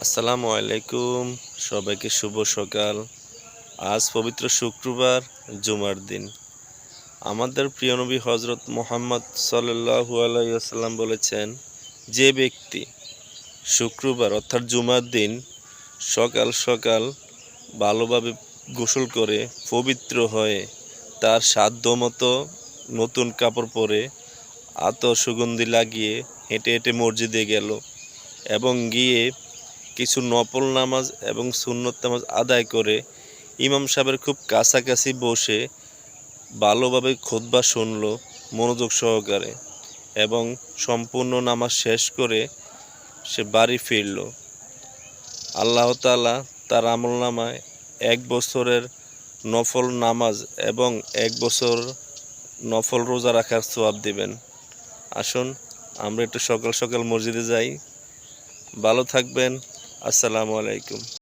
আসসালামু আলাইকুম, সবাইকে শুভ সকাল। আজ পবিত্র শুক্রবার, জুমার দিন। আমাদের প্রিয় নবী হজরত মুহাম্মদ সাল্লাল্লাহু আলাইহি ওয়াসাল্লাম বলেছেন, যে ব্যক্তি শুক্রবার অর্থাৎ জুমার দিন সকাল সকাল ভালোভাবে গোসল করে পবিত্র হয়ে তার সাধ্যমতো নতুন কাপড় পরে আতর সুগন্ধি লাগিয়ে হেঁটে হেঁটে মসজিদে গেল এবং গিয়ে কিছু নফল নামাজ এবং সুন্নত নামাজ আদায় করে ইমাম সাহেবের খুব কাছাকাছি বসে ভালোভাবে খুতবা শুনল মনোযোগ সহকারে এবং সম্পূর্ণ নামাজ শেষ করে সে বাড়ি ফিরল। আল্লাহ তাআলা তার আমলনামায় 1 বছরের নফল নামাজ এবং 1 বছর নফল রোজা রাখার সওয়াব দিবেন। আসুন আমরা একটু সকাল সকাল মসজিদে যাই। ভালো থাকবেন। আসসালামু আলাইকুম।